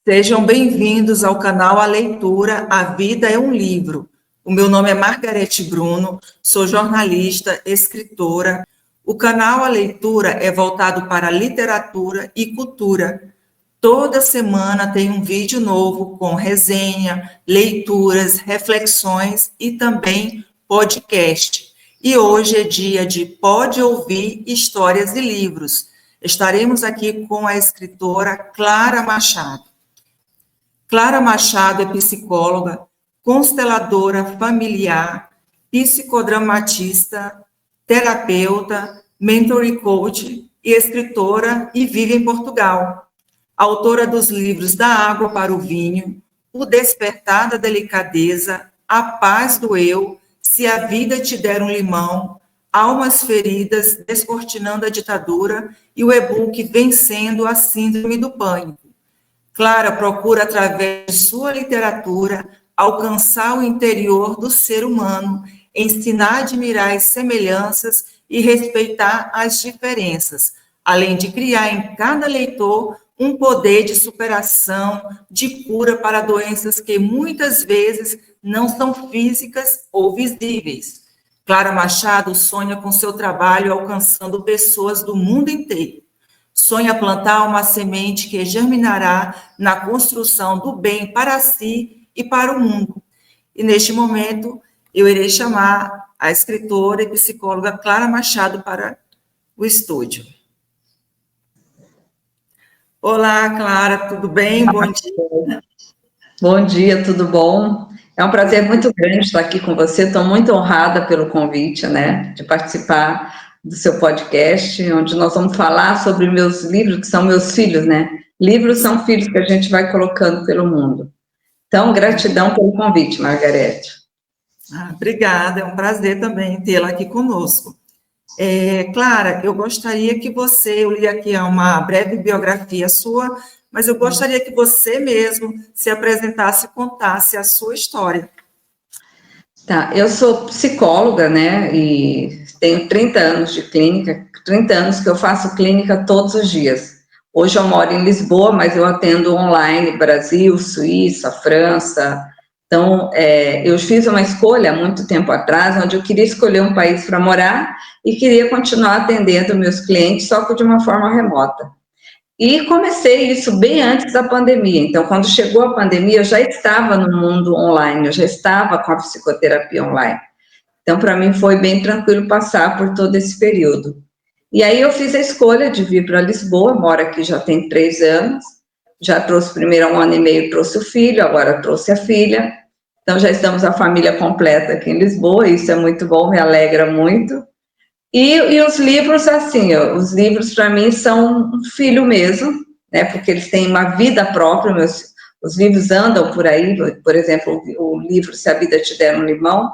Sejam bem-vindos ao canal A Leitura, A Vida é um Livro. O meu nome é Margarete Bruno, sou jornalista, escritora. O canal A Leitura é voltado para literatura e cultura. Toda semana tem um vídeo novo com resenha, leituras, reflexões e também podcast. E hoje é dia de Pode Ouvir Histórias e Livros. Estaremos aqui com a escritora Clara Machado. Clara Machado é psicóloga, consteladora familiar, psicodramatista, terapeuta, mentor e coach e escritora e vive em Portugal. Autora dos livros Da Água para o Vinho, O Despertar da Delicadeza, A Paz do Eu, Se a Vida Te Der um Limão, Almas Feridas, Descortinando a Ditadura e o e-book Vencendo a Síndrome do Pânico. Clara procura, através de sua literatura, alcançar o interior do ser humano, ensinar a admirar as semelhanças e respeitar as diferenças, além de criar em cada leitor um poder de superação, de cura para doenças que muitas vezes não são físicas ou visíveis. Clara Machado sonha com seu trabalho alcançando pessoas do mundo inteiro. Sonha plantar uma semente que germinará na construção do bem para si e para o mundo. E neste momento, eu irei chamar a escritora e psicóloga Clara Machado para o estúdio. Olá, Clara, tudo bem? Bom dia. Bom dia, tudo bom? É um prazer muito grande estar aqui com você. Estou muito honrada pelo convite, né, de participar do seu podcast, onde nós vamos falar sobre meus livros, que são meus filhos, né? Livros são filhos que a gente vai colocando pelo mundo. Então, gratidão pelo convite, Margarete. Obrigada, é um prazer também tê-la aqui conosco. Clara, eu gostaria que você, eu li aqui uma breve biografia sua, mas eu gostaria que você mesmo se apresentasse e contasse a sua história. Tá, eu sou psicóloga, né, e tenho 30 anos de clínica, 30 anos que eu faço clínica todos os dias. Hoje eu moro em Lisboa, mas eu atendo online Brasil, Suíça, França. Então, eu fiz uma escolha há muito tempo atrás, onde eu queria escolher um país para morar e queria continuar atendendo meus clientes, só que de uma forma remota. E comecei isso bem antes da pandemia. Então, quando chegou a pandemia, eu já estava no mundo online, eu já estava com a psicoterapia online. Então, para mim, foi bem tranquilo passar por todo esse período. E aí, eu fiz a escolha de vir para Lisboa, moro aqui já tem 3 anos, já trouxe primeiro há 1 ano e meio, trouxe o filho, agora trouxe a filha. Então, já estamos a família completa aqui em Lisboa, isso é muito bom, me alegra muito. E os livros, assim, os livros para mim são um filho mesmo, né, porque eles têm uma vida própria, os livros andam por aí, por exemplo, o livro Se a Vida Te Der um Limão,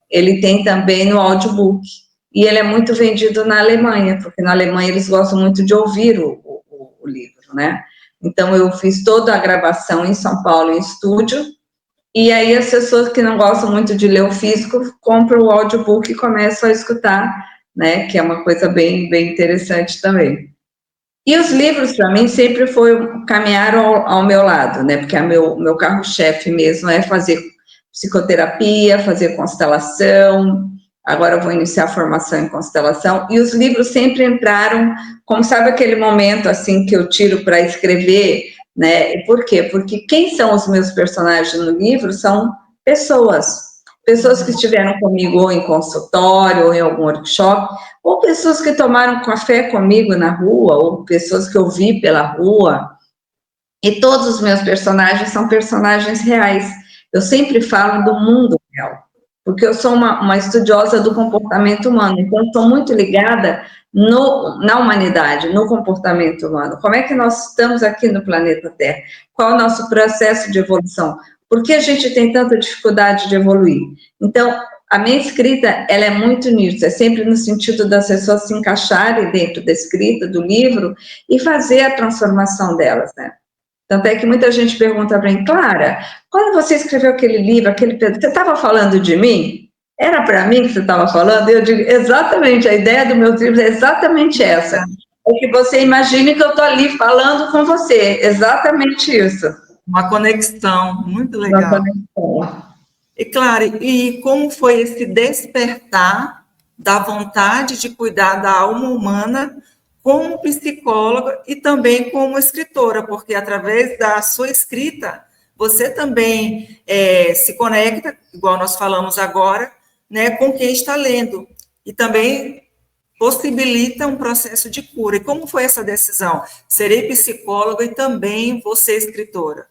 ele tem também no audiobook, e ele é muito vendido na Alemanha, porque na Alemanha eles gostam muito de ouvir o livro, né, então eu fiz toda a gravação em São Paulo, em estúdio, e aí as pessoas que não gostam muito de ler o físico, compram o audiobook e começam a escutar, né, que é uma coisa bem, bem interessante também. E os livros, para mim, sempre caminharam ao meu lado, né, porque meu carro-chefe mesmo é fazer psicoterapia, fazer constelação, agora eu vou iniciar a formação em constelação, e os livros sempre entraram, como sabe aquele momento, assim, que eu tiro para escrever, né, por quê? Porque quem são os meus personagens no livro são pessoas que estiveram comigo ou em consultório, ou em algum workshop, ou pessoas que tomaram café comigo na rua, ou pessoas que eu vi pela rua, e todos os meus personagens são personagens reais. Eu sempre falo do mundo real, porque eu sou uma estudiosa do comportamento humano, então estou muito ligada na humanidade, no comportamento humano. Como é que nós estamos aqui no planeta Terra? Qual é o nosso processo de evolução? Por que a gente tem tanta dificuldade de evoluir? Então, a minha escrita, ela é muito nisso, é sempre no sentido das pessoas se encaixarem dentro da escrita, do livro, e fazer a transformação delas, né? Tanto é que muita gente pergunta para mim, Clara, quando você escreveu aquele livro, você estava falando de mim? Era para mim que você estava falando? Eu digo, exatamente, a ideia do meu livro é exatamente essa. É que você imagine que eu estou ali falando com você, exatamente isso. Uma conexão, muito Uma legal. conexão. E claro, e como foi esse despertar da vontade de cuidar da alma humana como psicóloga e também como escritora, porque através da sua escrita você também se conecta, igual nós falamos agora, né, com quem está lendo e também possibilita um processo de cura. E como foi essa decisão? Serei psicóloga e também vou ser escritora.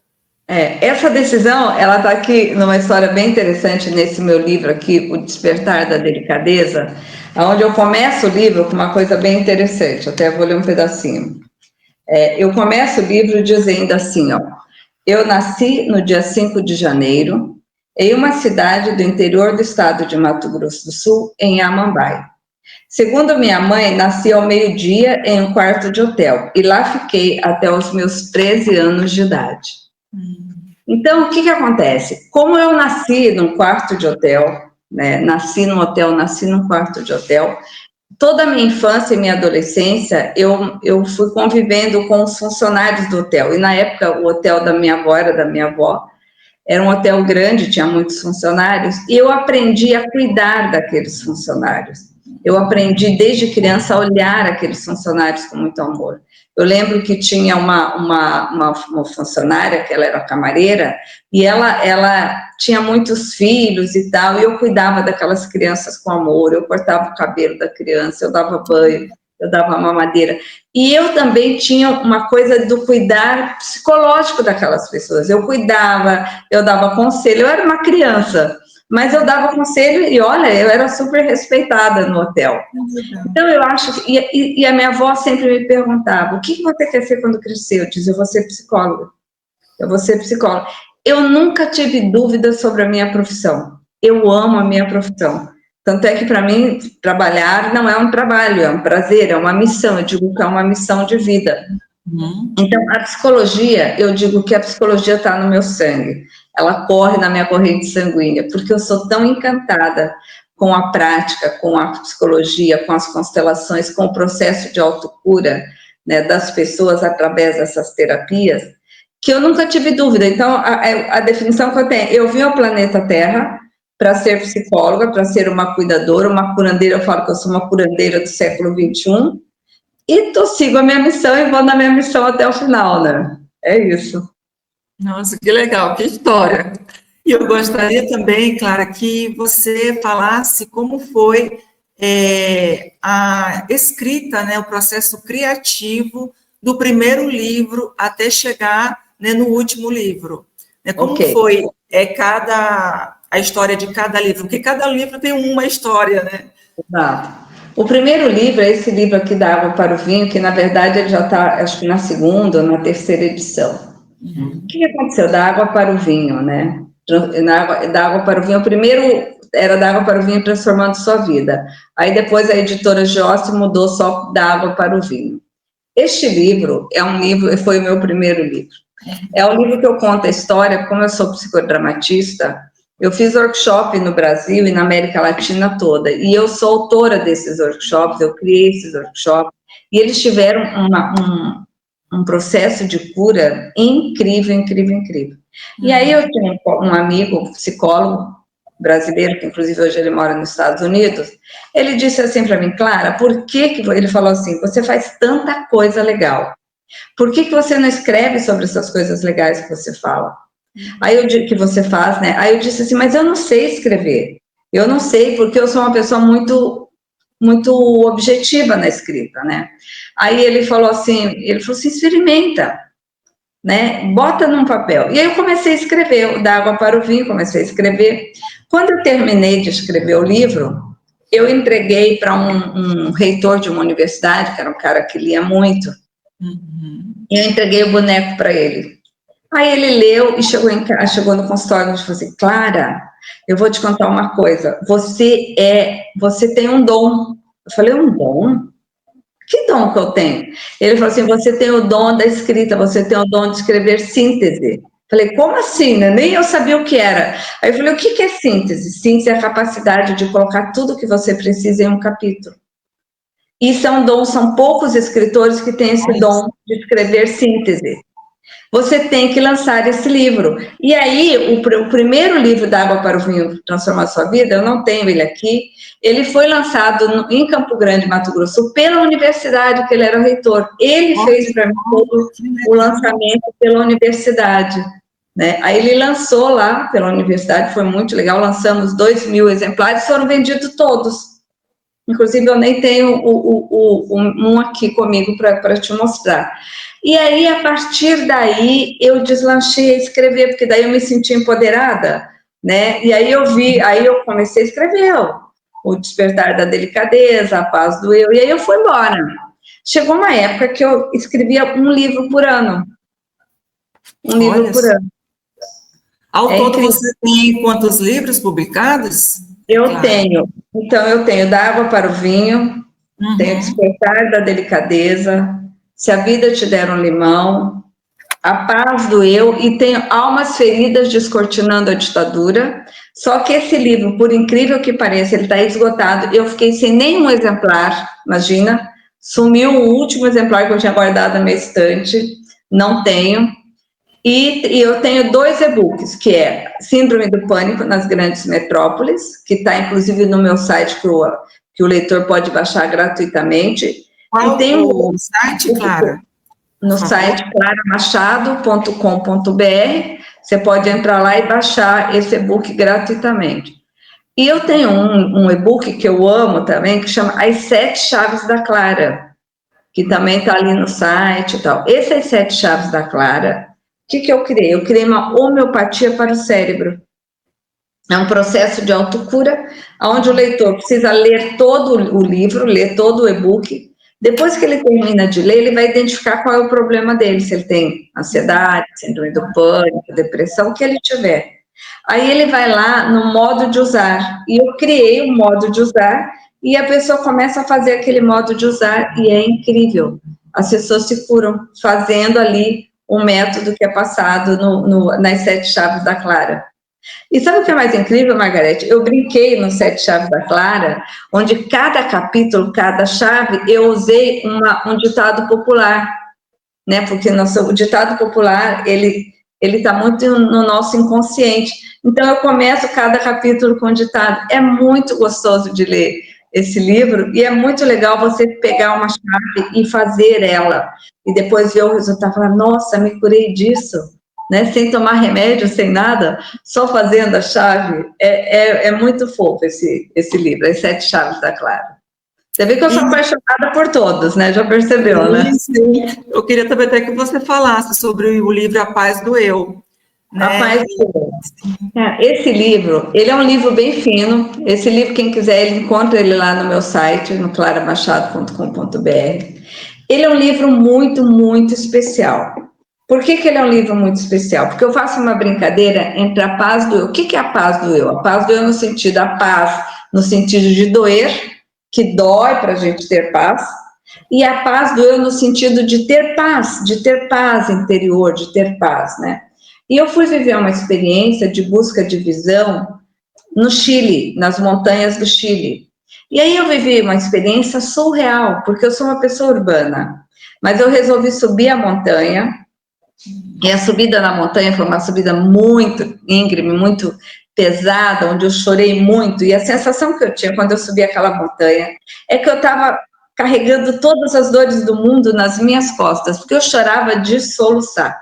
Essa decisão, ela está aqui numa história bem interessante nesse meu livro aqui, O Despertar da Delicadeza, onde eu começo o livro com uma coisa bem interessante, até vou ler um pedacinho. Eu começo o livro dizendo assim, ó, eu nasci no dia 5 de janeiro, em uma cidade do interior do estado de Mato Grosso do Sul, em Amambai. Segundo minha mãe, nasci ao meio-dia em um quarto de hotel, e lá fiquei até os meus 13 anos de idade. Então, o que acontece? Como eu nasci num quarto de hotel, né, nasci num quarto de hotel, toda a minha infância e minha adolescência, eu fui convivendo com os funcionários do hotel, e na época o hotel da minha avó era da minha avó, era um hotel grande, tinha muitos funcionários, e eu aprendi a cuidar daqueles funcionários. Eu aprendi desde criança a olhar aqueles funcionários com muito amor. Eu lembro que tinha uma funcionária, que ela era camareira, e ela tinha muitos filhos e tal, e eu cuidava daquelas crianças com amor, eu cortava o cabelo da criança, eu dava banho, eu dava mamadeira. E eu também tinha uma coisa do cuidar psicológico daquelas pessoas. Eu cuidava, eu dava conselho, eu era uma criança, mas eu dava conselho e, olha, eu era super respeitada no hotel. Então, eu acho, e a minha avó sempre me perguntava, o que você quer ser quando crescer? Eu dizia, eu vou ser psicóloga, eu vou ser psicóloga. Eu nunca tive dúvidas sobre a minha profissão, eu amo a minha profissão. Tanto é que, para mim, trabalhar não é um trabalho, é um prazer, é uma missão, eu digo que é uma missão de vida. Então, a psicologia, eu digo que a psicologia está no meu sangue, ela corre na minha corrente sanguínea, porque eu sou tão encantada com a prática, com a psicologia, com as constelações, com o processo de autocura, né, das pessoas através dessas terapias, que eu nunca tive dúvida. Então, a definição que eu tenho, eu vim ao planeta Terra para ser psicóloga, para ser uma cuidadora, uma curandeira, eu falo que eu sou uma curandeira do século XXI, e sigo a minha missão e vou na minha missão até o final, né? É isso. Nossa, que legal, que história. E eu gostaria também, Clara, que você falasse como foi a escrita, né, o processo criativo do primeiro livro até chegar, né, no último livro. Né, como foi a história de cada livro? Porque cada livro tem uma história, né? Exato. O primeiro livro é esse livro aqui, Da Água para o Vinho, que na verdade ele já está, acho que na segunda ou na terceira edição. O que aconteceu? Da Água para o Vinho, né? Da Água para o Vinho, o primeiro era Da Água para o Vinho Transformando Sua Vida. Aí depois a editora Josse mudou só Da Água para o Vinho. Este livro foi o meu primeiro livro. É um livro que eu conto a história, como eu sou psicodramatista, eu fiz workshop no Brasil e na América Latina toda, e eu sou autora desses workshops, eu criei esses workshops, e eles tiveram um processo de cura incrível, incrível, incrível. E aí eu tenho um amigo psicólogo brasileiro, que inclusive hoje ele mora nos Estados Unidos, ele disse assim para mim, Clara, por que ele falou assim, você faz tanta coisa legal, por que você não escreve sobre essas coisas legais que você fala? Aí eu que você faz, né? Aí eu disse assim, mas eu não sei escrever. Eu não sei, porque eu sou uma pessoa muito objetiva na escrita, né? Aí ele falou assim, experimenta, né? Bota num papel. E aí eu comecei a escrever, Da Água para o Vinho, comecei a escrever. Quando eu terminei de escrever o livro, eu entreguei para um reitor de uma universidade, que era um cara que lia muito, e eu entreguei o boneco para ele. Aí ele leu e chegou no consultório e falou assim, Clara, eu vou te contar uma coisa, você tem um dom. Eu falei, um dom? Que dom que eu tenho? Ele falou assim, você tem o dom da escrita, você tem o dom de escrever síntese. Falei, como assim, né? Nem eu sabia o que era. Aí eu falei, o que é síntese? Síntese é a capacidade de colocar tudo o que você precisa em um capítulo. E são poucos escritores que têm esse dom de escrever síntese. você tem que lançar esse livro. E aí, o primeiro livro da Água para o Vinho Transformar a Sua Vida, eu não tenho ele aqui, ele foi lançado em Campo Grande, Mato Grosso, pela universidade, que ele era o reitor. Ele fez para mim todo o lançamento pela universidade. Né? Aí ele lançou lá pela universidade, foi muito legal, lançamos 2.000 exemplares, foram vendidos todos. Inclusive, eu nem tenho um aqui comigo para te mostrar. E aí, a partir daí, eu deslanchei a escrever, porque daí eu me senti empoderada, né? E aí eu comecei a escrever o Despertar da Delicadeza, A Paz do Eu, e aí eu fui embora. Chegou uma época que eu escrevia um livro por ano. Um livro por ano. Ao todo, você tem quantos livros publicados? Eu tenho. Então, eu tenho Da Água para o Vinho, tenho Despertar da Delicadeza, Se a Vida Te Der um Limão, A Paz do Eu, e tenho Almas Feridas Descortinando a Ditadura. Só que esse livro, por incrível que pareça, ele está esgotado. Eu fiquei sem nenhum exemplar, imagina. Sumiu o último exemplar que eu tinha guardado na minha estante. Não tenho. E eu tenho 2 e-books, que é Síndrome do Pânico nas Grandes Metrópoles, que está inclusive no meu site, que o leitor pode baixar gratuitamente. Qual e tem o site, Clara? No site claramachado.com.br, você pode entrar lá e baixar esse e-book gratuitamente. E eu tenho um e-book que eu amo também, que chama As 7 Chaves da Clara, que também está ali no site e tal. Essas 7 Chaves da Clara, o que eu criei? Eu criei uma homeopatia para o cérebro. É um processo de autocura, onde o leitor precisa ler todo o livro, ler todo o e-book. Depois que ele termina de ler, ele vai identificar qual é o problema dele, se ele tem ansiedade, síndrome do pânico, depressão, o que ele tiver. Aí ele vai lá no modo de usar, e eu criei um modo de usar, e a pessoa começa a fazer aquele modo de usar, e é incrível. As pessoas se curam fazendo ali um método que é passado nas 7 Chaves da Clara. E sabe o que é mais incrível, Margarete? Eu brinquei nos 7 Chaves da Clara, onde cada capítulo, cada chave, eu usei um ditado popular, né? Porque o ditado popular, ele está muito no nosso inconsciente. Então, eu começo cada capítulo com um ditado. É muito gostoso de ler esse livro, e é muito legal você pegar uma chave e fazer ela, e depois ver o resultado e falar, nossa, me curei disso. Né, sem tomar remédio, sem nada, só fazendo a chave, é muito fofo esse livro, As 7 Chaves da Clara. Você vê que eu sou apaixonada por todos, né? Já percebeu, né? Sim. Eu queria também até que você falasse sobre o livro A Paz do Eu. Né? A Paz do Eu. Esse livro, ele é um livro bem fino. Esse livro, quem quiser, ele encontra ele lá no meu site, no claramachado.com.br. Ele é um livro muito, muito especial. Por que ele é um livro muito especial? Porque eu faço uma brincadeira entre a paz do eu. O que é a paz do eu? A paz do eu no sentido, a paz no sentido de doer, que dói para a gente ter paz, e a paz do eu no sentido de ter paz interior, de ter paz, né? E eu fui viver uma experiência de busca de visão no Chile, nas montanhas do Chile. E aí eu vivi uma experiência surreal, porque eu sou uma pessoa urbana, mas eu resolvi subir a montanha. E a subida na montanha foi uma subida muito íngreme, muito pesada, onde eu chorei muito. E a sensação que eu tinha quando eu subi aquela montanha é que eu estava carregando todas as dores do mundo nas minhas costas, porque eu chorava de soluçar.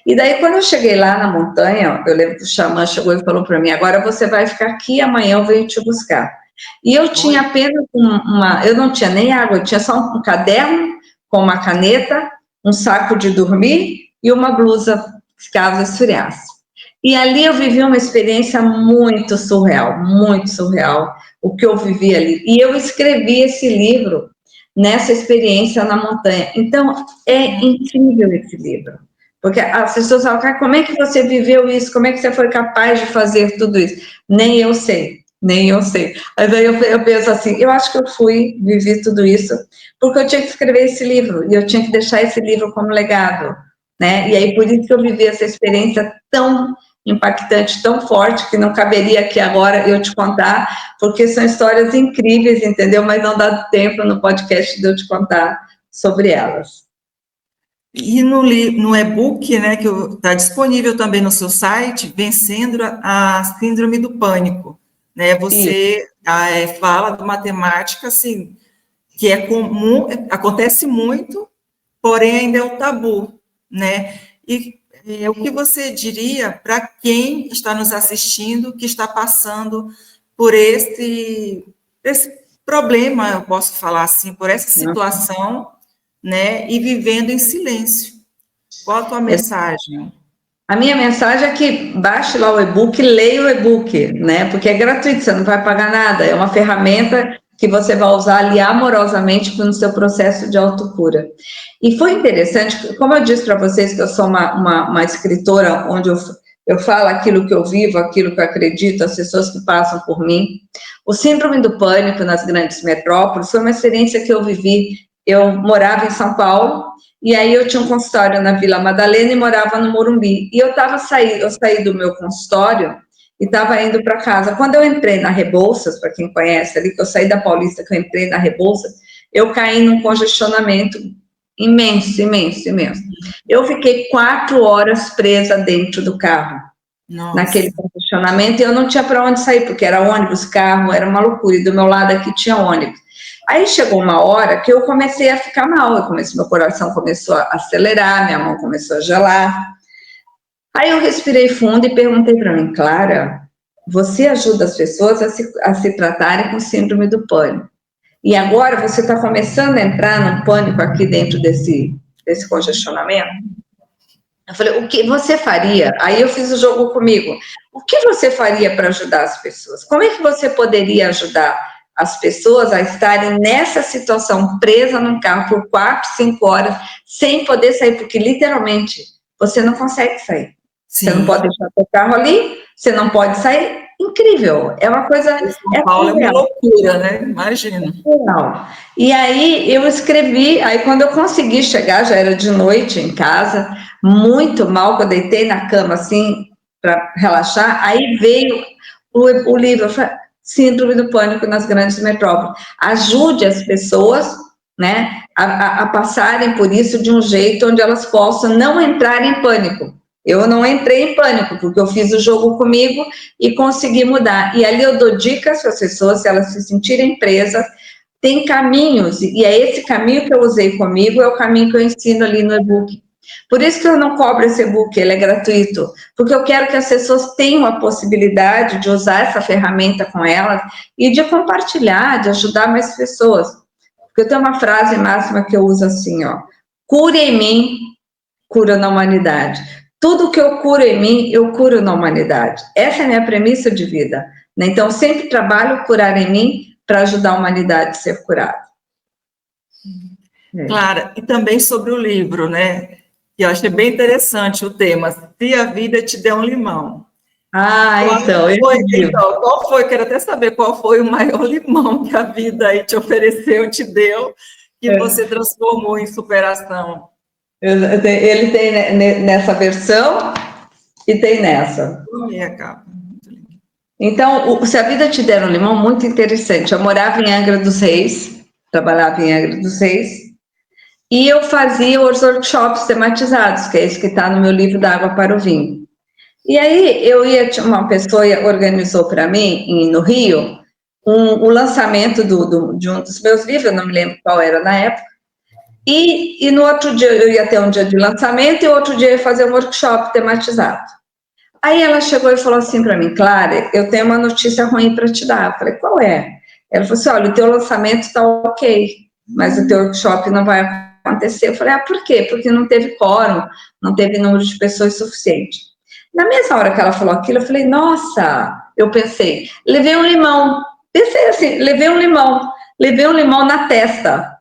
E daí, quando eu cheguei lá na montanha, eu lembro que o xamã chegou e falou para mim, agora você vai ficar aqui, amanhã eu venho te buscar. E eu tinha apenas eu não tinha nem água, eu tinha só um caderno com uma caneta, um saco de dormir, e uma blusa, caso esfriasse. E ali eu vivi uma experiência muito surreal, o que eu vivi ali. E eu escrevi esse livro nessa experiência na montanha. Então, é incrível esse livro. Porque as pessoas falam, como é que você viveu isso? Como é que você foi capaz de fazer tudo isso? Nem eu sei. Mas aí eu penso assim, eu acho que eu vivi tudo isso, porque eu tinha que escrever esse livro, e eu tinha que deixar esse livro como legado. Né? E aí, por isso que eu vivi essa experiência tão impactante, tão forte, que não caberia aqui agora eu te contar, porque são histórias incríveis, entendeu? Mas não dá tempo no podcast de eu te contar sobre elas. E no e-book, né, que está disponível também no seu site, Vencendo a Síndrome do Pânico, né, você fala de uma temática, assim, que é comum, acontece muito, porém ainda é um tabu, né, e o que você diria para quem está nos assistindo, que está passando por esse problema, eu posso falar assim, por essa situação, né, e vivendo em silêncio? Qual a tua mensagem? A minha mensagem é que baixe lá o e-book, leia o e-book, né? Porque é gratuito, você não vai pagar nada. É uma ferramenta que você vai usar ali amorosamente no seu processo de autocura. E foi interessante, como eu disse para vocês que eu sou uma escritora onde eu falo aquilo que eu vivo, aquilo que eu acredito, as pessoas que passam por mim. O síndrome do pânico nas grandes metrópoles foi uma experiência que eu vivi. Eu morava em São Paulo, e aí eu tinha um consultório na Vila Madalena e morava no Morumbi. E eu saí do meu consultório e estava indo para casa. Quando eu entrei na Rebouças, para quem conhece ali, que eu saí da Paulista, que eu entrei na Rebouças, eu caí num congestionamento imenso, imenso, imenso. Eu fiquei 4 horas presa dentro do carro, naquele congestionamento, e eu não tinha para onde sair, porque era ônibus, carro, era uma loucura, e do meu lado aqui tinha ônibus. Aí chegou uma hora que eu comecei a ficar mal, meu coração começou a acelerar, minha mão começou a gelar. Aí eu respirei fundo e perguntei para mim, Clara, você ajuda as pessoas a se tratarem com síndrome do pânico. E agora você está começando a entrar num pânico aqui dentro desse congestionamento? Eu falei, o que você faria? Aí eu fiz o jogo comigo. O que você faria para ajudar as pessoas? Como é que você poderia ajudar as pessoas a estarem nessa situação, presa num carro por 4, 5 horas, sem poder sair? Porque, literalmente, você não consegue sair. Sim. Você não pode deixar o carro ali, você não pode sair. Incrível, é uma coisa... São Paulo é uma loucura, né? Imagina. E aí eu escrevi, aí quando eu consegui chegar, já era de noite em casa, muito mal, que eu deitei na cama assim, para relaxar, aí veio o livro, Síndrome do Pânico nas Grandes Metrópoles. Ajude as pessoas, né, a passarem por isso de um jeito onde elas possam não entrar em pânico. Eu não entrei em pânico, porque eu fiz o jogo comigo e consegui mudar. E ali eu dou dicas para as pessoas, se elas se sentirem presas, tem caminhos, e é esse caminho que eu usei comigo, é o caminho que eu ensino ali no e-book. Por isso que eu não cobro esse e-book, ele é gratuito, porque eu quero que as pessoas tenham a possibilidade de usar essa ferramenta com elas e de compartilhar, de ajudar mais pessoas. Porque eu tenho uma frase máxima que eu uso assim, ó, cure em mim, cura na humanidade. Tudo que eu curo em mim, eu curo na humanidade. Essa é a minha premissa de vida, né? Então, sempre trabalho curar em mim para ajudar a humanidade a ser curada. Clara, e também sobre o livro, né? Que eu achei bem interessante o tema, Se a Vida Te Der um Limão. Qual foi? Quero até saber qual foi o maior limão que a vida aí te ofereceu, te deu, que você transformou em superação. Ele tem nessa versão e tem nessa. Então, Se a Vida Te Der um Limão, muito interessante. Eu morava em Angra dos Reis, trabalhava em Angra dos Reis, e eu fazia os workshops tematizados, que é isso que está no meu livro Da Água para o Vinho. E aí, uma pessoa organizou para mim, no Rio, o lançamento de um dos meus livros, eu não me lembro qual era na época, e no outro dia eu ia ter um dia de lançamento e outro dia eu ia fazer um workshop tematizado. Aí ela chegou e falou assim para mim, Clara, eu tenho uma notícia ruim para te dar. Eu falei, qual é? Ela falou assim, olha, o teu lançamento está ok, mas o teu workshop não vai acontecer. Eu falei, por quê? Porque não teve quórum, não teve número de pessoas suficiente. Na mesma hora que ela falou aquilo, eu falei, nossa, eu pensei, levei um limão. Pensei assim, levei um limão na testa.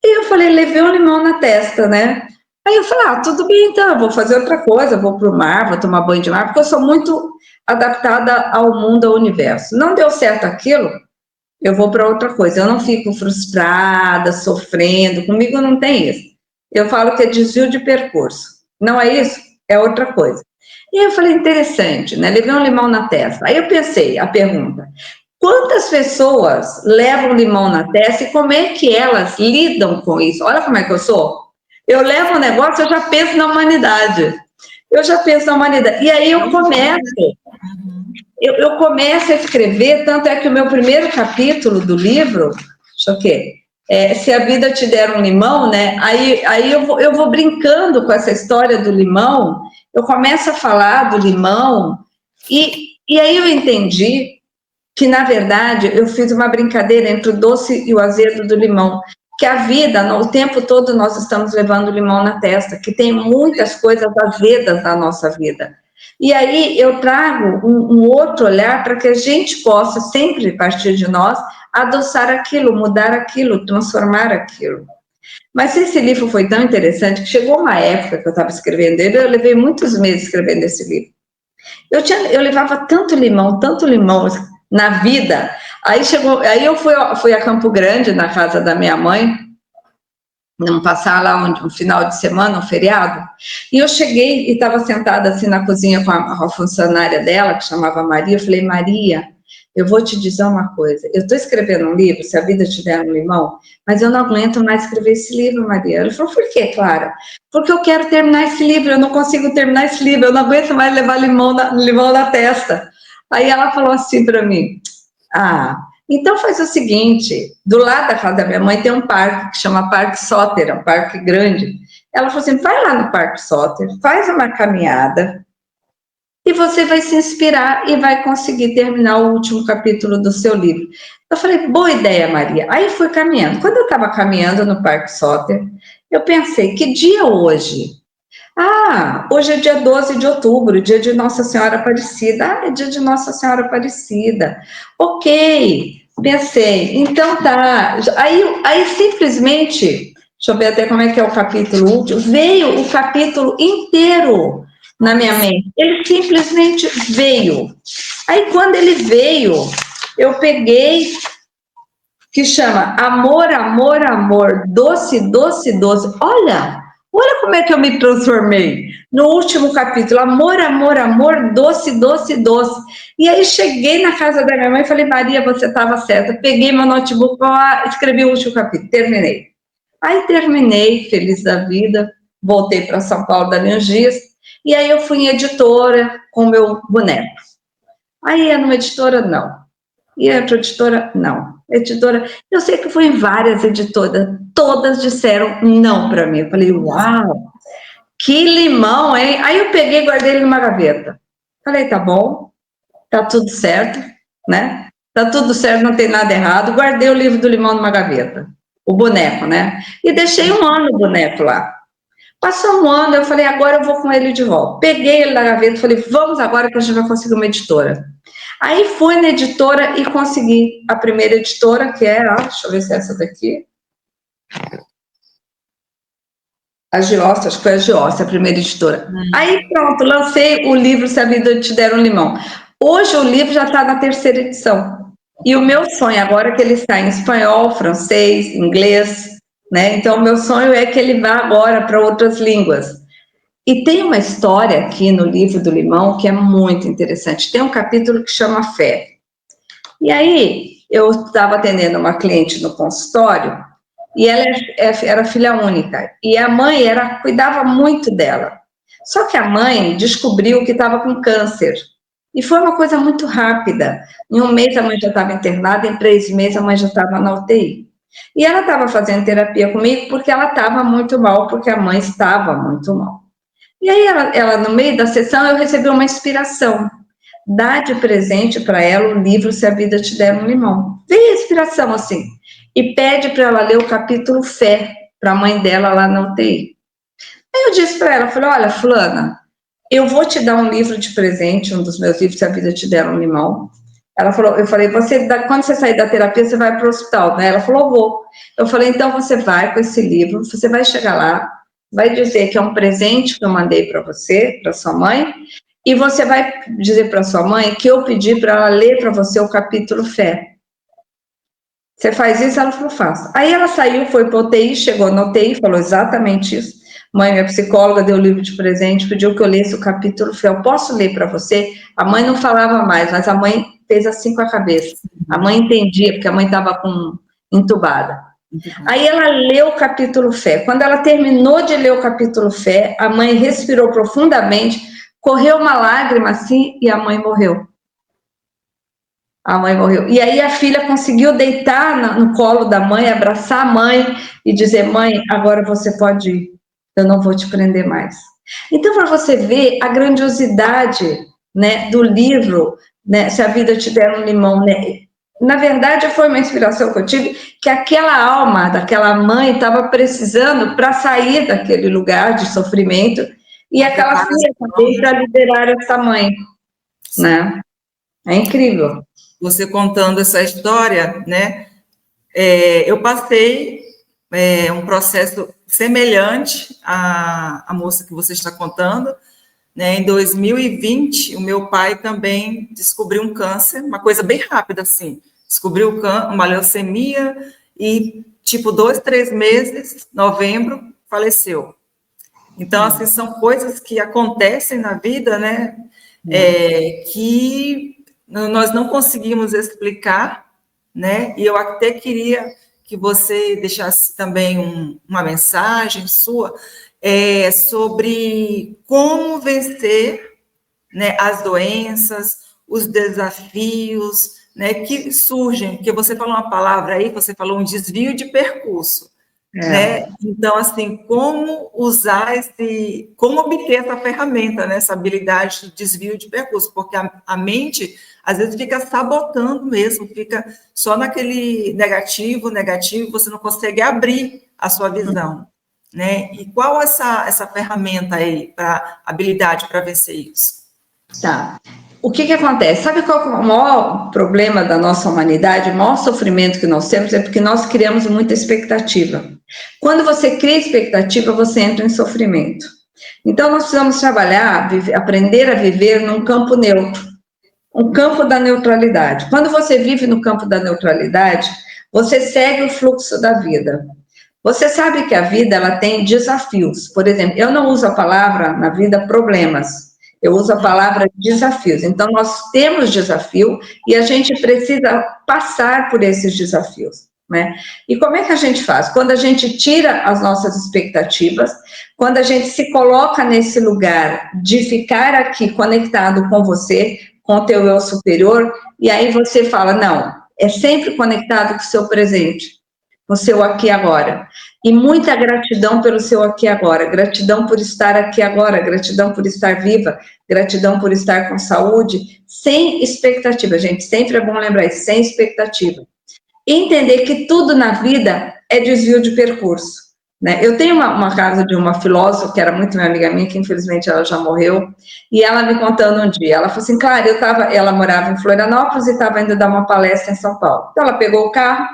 E eu falei, levei um limão na testa, né? Aí eu falei, tudo bem, então, eu vou fazer outra coisa, vou para o mar, vou tomar banho de mar, porque eu sou muito adaptada ao mundo, ao universo. Não deu certo aquilo, eu vou para outra coisa. Eu não fico frustrada, sofrendo, comigo não tem isso. Eu falo que é desvio de percurso. Não é isso? É outra coisa. E aí eu falei, interessante, né? Levei um limão na testa. Aí eu pensei, a pergunta, quantas pessoas levam limão na testa e como é que elas lidam com isso? Olha como é que eu sou. Eu levo o negócio, eu já penso na humanidade. E aí eu começo a escrever, tanto é que o meu primeiro capítulo do livro, Se a Vida Te Der um Limão, né? Aí eu vou brincando com essa história do limão, eu começo a falar do limão, e aí eu entendi que, na verdade, eu fiz uma brincadeira entre o doce e o azedo do limão, que a vida, o tempo todo nós estamos levando limão na testa, que tem muitas coisas azedas na nossa vida. E aí eu trago um outro olhar para que a gente possa, sempre a partir de nós, adoçar aquilo, mudar aquilo, transformar aquilo. Mas esse livro foi tão interessante que chegou uma época que eu estava escrevendo ele, eu levei muitos meses escrevendo esse livro. Eu levava tanto limão na vida. Aí eu fui a Campo Grande, na casa da minha mãe, não passar lá um final de semana, um feriado, e eu cheguei e estava sentada assim na cozinha com a funcionária dela, que chamava Maria. Eu falei: Maria, eu vou te dizer uma coisa, eu estou escrevendo um livro, Se a Vida Te Der um Limão, mas eu não aguento mais escrever esse livro, Maria. Ela falou: por quê, Clara? Porque eu quero terminar esse livro, eu não consigo terminar esse livro, eu não aguento mais levar limão na testa. Aí ela falou assim para mim: então faz o seguinte, do lado da casa da minha mãe tem um parque que chama Parque Soter, é um parque grande. Ela falou assim: vai lá no Parque Soter, faz uma caminhada e você vai se inspirar e vai conseguir terminar o último capítulo do seu livro. Eu falei: boa ideia, Maria. Aí fui caminhando. Quando eu estava caminhando no Parque Soter, eu pensei: que dia hoje? Hoje é dia 12 de outubro, dia de Nossa Senhora Aparecida. É dia de Nossa Senhora Aparecida. Ok, pensei, então tá. Aí simplesmente, deixa eu ver até como é que é o capítulo último, veio o capítulo inteiro na minha mente. Ele simplesmente veio. Aí quando ele veio, eu peguei, que chama Amor, Amor, Amor, Doce, Doce, Doce. Olha como é que eu me transformei no último capítulo. Amor, amor, amor, doce, doce, doce. E aí cheguei na casa da minha mãe e falei: Maria, você estava certa. Peguei meu notebook, escrevi o último capítulo, terminei. Aí terminei, feliz da vida, voltei para São Paulo, da Linhos Dias, e aí eu fui em editora com o meu boneco. Aí ia numa editora, não. Ia para editora, não. Editora, eu sei que fui em várias editoras, todas disseram não para mim. Eu falei: uau, que limão, hein? Aí eu peguei e guardei ele numa gaveta. Falei: tá bom, tá tudo certo, né? Tá tudo certo, não tem nada errado. Guardei o livro do limão numa gaveta, o boneco, né? E deixei um ano o boneco lá. Passou um ano, eu falei: agora eu vou com ele de volta. Peguei ele na gaveta, falei: vamos agora que a gente vai conseguir uma editora. Aí fui na editora e consegui a primeira editora, que era, deixa eu ver se é essa daqui. A Geócia, acho que foi a Geócia, a primeira editora. Aí pronto, lancei o livro Se a Vida Te Der um Limão. Hoje o livro já está na 3ª edição. E o meu sonho agora é que ele está em espanhol, francês, inglês, né? Então o meu sonho é que ele vá agora para outras línguas. E tem uma história aqui no livro do Limão que é muito interessante. Tem um capítulo que chama Fé. E aí, eu estava atendendo uma cliente no consultório, e ela era filha única, e a mãe cuidava muito dela. Só que a mãe descobriu que estava com câncer. E foi uma coisa muito rápida. Em um mês a mãe já estava internada, em 3 meses a mãe já estava na UTI. E ela estava fazendo terapia comigo porque ela estava muito mal, porque a mãe estava muito mal. E aí, ela, no meio da sessão, eu recebi uma inspiração. Dá de presente para ela o livro Se a Vida Te Der um Limão. Veio a inspiração assim. E pede para ela ler o capítulo Fé, para a mãe dela lá na UTI. Aí eu disse para ela, falei: olha, fulana, eu vou te dar um livro de presente, um dos meus livros, Se a Vida Te Der um Limão. Ela falou, eu falei: quando você sair da terapia, você vai para o hospital, né? Ela falou: vou. Eu falei: então você vai com esse livro, você vai chegar lá, vai dizer que é um presente que eu mandei para você, para sua mãe, e você vai dizer para sua mãe que eu pedi para ela ler para você o capítulo Fé. Você faz isso? Ela falou: faço. Aí ela saiu, foi para a UTI, chegou na UTI, falou exatamente isso. Mãe, minha psicóloga deu o livro de presente, pediu que eu lesse o capítulo Fé. Eu posso ler para você? A mãe não falava mais, mas a mãe fez assim com a cabeça. A mãe entendia, porque a mãe estava entubada. Aí ela leu o capítulo Fé. Quando ela terminou de ler o capítulo Fé, a mãe respirou profundamente, correu uma lágrima assim e a mãe morreu. A mãe morreu. E aí a filha conseguiu deitar no colo da mãe, abraçar a mãe e dizer: mãe, agora você pode ir, eu não vou te prender mais. Então, para você ver a grandiosidade, né, do livro, né, Se a Vida Te Der um Limão, né? Na verdade, foi uma inspiração que eu tive, que aquela alma daquela mãe estava precisando para sair daquele lugar de sofrimento, e aquela filha também para liberar essa mãe, né? É incrível. Você contando essa história, né? Eu passei um processo semelhante à moça que você está contando, né? Em 2020, o meu pai também descobriu um câncer, uma coisa bem rápida, assim. Descobriu uma leucemia e, tipo, 2, 3 meses, novembro, faleceu. Então, assim, são coisas que acontecem na vida, né? Que nós não conseguimos explicar, né? E eu até queria que você deixasse também uma mensagem sua sobre como vencer, né, as doenças, os desafios, né, que surgem, porque você falou uma palavra aí, você falou um desvio de percurso, né? Então, assim, como usar como obter essa ferramenta, né, essa habilidade de desvio de percurso, porque a mente, às vezes, fica sabotando mesmo, fica só naquele negativo, você não consegue abrir a sua visão, né? E qual essa ferramenta aí, habilidade para vencer isso? Tá. O que acontece? Sabe qual é o maior problema da nossa humanidade? O maior sofrimento que nós temos é porque nós criamos muita expectativa. Quando você cria expectativa, você entra em sofrimento. Então, nós precisamos trabalhar, aprender a viver num campo neutro, um campo da neutralidade. Quando você vive no campo da neutralidade, você segue o fluxo da vida. Você sabe que a vida ela tem desafios. Por exemplo, eu não uso a palavra na vida problemas. Eu uso a palavra desafios. Então, nós temos desafio e a gente precisa passar por esses desafios, né? E como é que a gente faz? Quando a gente tira as nossas expectativas, quando a gente se coloca nesse lugar de ficar aqui conectado com você, com o teu eu superior, e aí você fala, não, é sempre conectado com o seu presente, com o seu aqui e agora. E muita gratidão pelo seu aqui e agora, gratidão por estar aqui agora, gratidão por estar viva, gratidão por estar com saúde, sem expectativa, gente, sempre é bom lembrar isso, sem expectativa. E entender que tudo na vida é desvio de percurso, né? Eu tenho uma casa de uma filósofa, que era muito minha amiga minha, que infelizmente ela já morreu, e ela me contando um dia, ela falou assim, Clara, ela morava em Florianópolis e estava indo dar uma palestra em São Paulo. Então ela pegou o carro,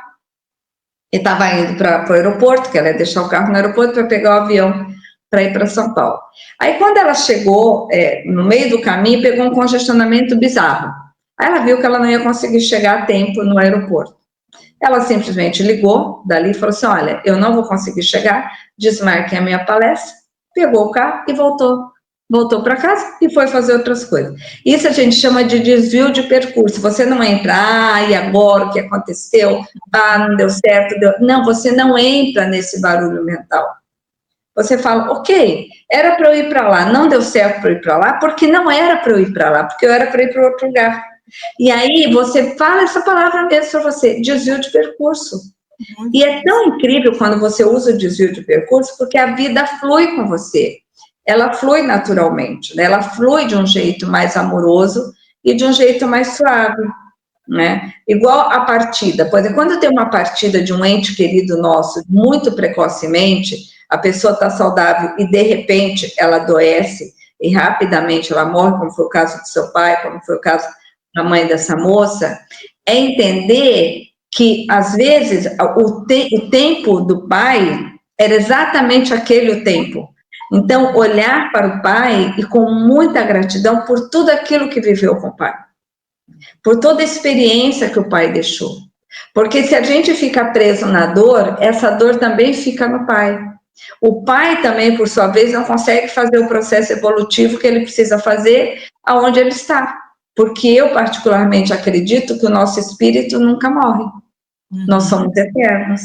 e estava indo para o aeroporto, que ela ia deixar o carro no aeroporto para pegar o avião para ir para São Paulo. Aí, quando ela chegou, no meio do caminho, pegou um congestionamento bizarro. Aí ela viu que ela não ia conseguir chegar a tempo no aeroporto. Ela simplesmente ligou dali e falou assim, olha, eu não vou conseguir chegar, desmarquem a minha palestra, pegou o carro e voltou para casa e foi fazer outras coisas. Isso a gente chama de desvio de percurso. Você não entra, e agora o que aconteceu? Não deu certo. Não, você não entra nesse barulho mental. Você fala, ok, era para eu ir para lá, não deu certo para eu ir para lá, porque não era para eu ir para lá, porque eu era para ir para outro lugar. E aí você fala essa palavra mesmo para você, desvio de percurso. E é tão incrível quando você usa o desvio de percurso, porque a vida flui com você. Ela flui naturalmente, né? Ela flui de um jeito mais amoroso e de um jeito mais suave, né? Igual a partida, por exemplo, quando tem uma partida de um ente querido nosso muito precocemente, a pessoa está saudável e de repente ela adoece e rapidamente ela morre, como foi o caso do seu pai, como foi o caso da mãe dessa moça, é entender que às vezes o tempo do pai era exatamente aquele o tempo. Então, olhar para o pai e com muita gratidão por tudo aquilo que viveu com o pai, por toda a experiência que o pai deixou. Porque se a gente fica preso na dor, essa dor também fica no pai. O pai também, por sua vez, não consegue fazer o processo evolutivo que ele precisa fazer aonde ele está. Porque eu, particularmente, acredito que o nosso espírito nunca morre. Nós somos eternos.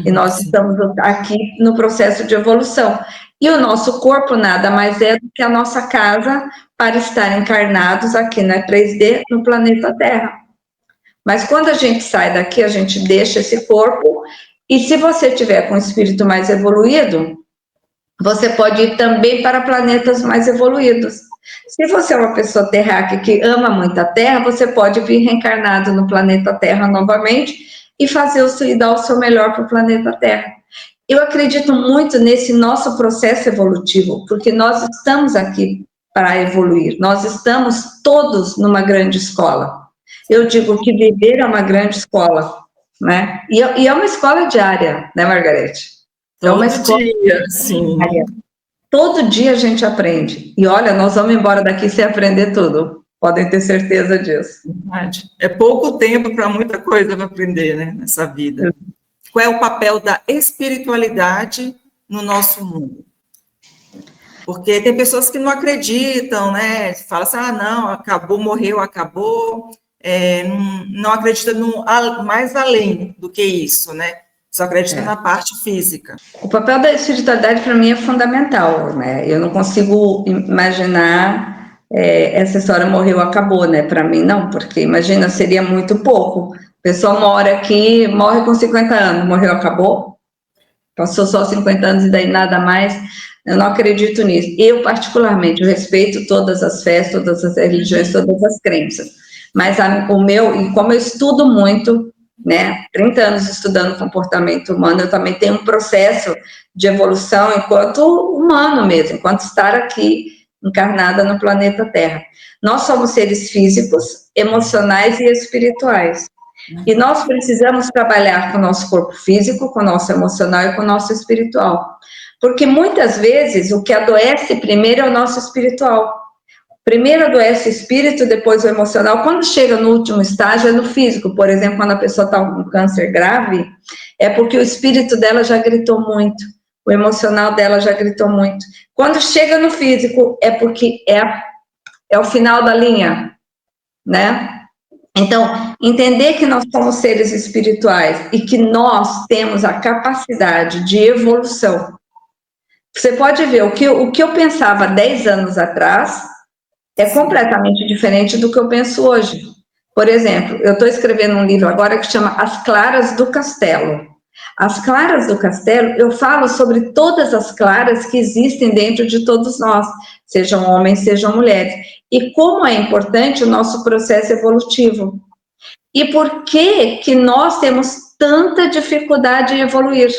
E nós estamos aqui no processo de evolução. E o nosso corpo nada mais é do que a nossa casa para estar encarnados aqui na 3D, no planeta Terra. Mas quando a gente sai daqui, a gente deixa esse corpo, e se você tiver com um espírito mais evoluído, você pode ir também para planetas mais evoluídos. Se você é uma pessoa terráquea que ama muito a Terra, você pode vir reencarnado no planeta Terra novamente e e dar o seu melhor para o planeta Terra. Eu acredito muito nesse nosso processo evolutivo, porque nós estamos aqui para evoluir, nós estamos todos numa grande escola. Eu digo que viver é uma grande escola, né? E é uma escola diária, né, Margarete? É uma escola dia, sim. diária. Todo dia a gente aprende. E olha, nós vamos embora daqui sem aprender tudo. Podem ter certeza disso. Verdade. É pouco tempo para muita coisa para aprender, né, nessa vida. Qual é o papel da espiritualidade no nosso mundo? Porque tem pessoas que não acreditam, né? Fala assim, não, acabou, morreu, acabou. Não acredita mais além do que isso, né? Só acredita na parte física. O papel da espiritualidade, para mim, é fundamental, né? Eu não consigo imaginar essa história morreu, acabou, né? Para mim, não, porque, imagina, seria muito pouco. A pessoa mora aqui, morre com 50 anos, morreu, acabou? Passou só 50 anos e daí nada mais. Eu não acredito nisso. Eu, particularmente, eu respeito todas as fés, todas as religiões, todas as crenças. Mas e como eu estudo muito, né, 30 anos estudando comportamento humano, eu também tenho um processo de evolução enquanto humano mesmo, enquanto estar aqui encarnada no planeta Terra. Nós somos seres físicos, emocionais e espirituais. E nós precisamos trabalhar com o nosso corpo físico, com o nosso emocional e com o nosso espiritual. Porque muitas vezes o que adoece primeiro é o nosso espiritual. Primeiro adoece o espírito, depois o emocional. Quando chega no último estágio é no físico. Por exemplo, quando a pessoa está com câncer grave, é porque o espírito dela já gritou muito, o emocional dela já gritou muito. Quando chega no físico, é porque é o final da linha, né? Então, entender que nós somos seres espirituais e que nós temos a capacidade de evolução. Você pode ver, o que eu pensava 10 anos atrás é completamente diferente do que eu penso hoje. Por exemplo, eu estou escrevendo um livro agora que chama As Claras do Castelo. As Claras do Castelo, eu falo sobre todas as claras que existem dentro de todos nós, sejam homens, sejam mulheres, e como é importante o nosso processo evolutivo. E por que nós temos tanta dificuldade em evoluir?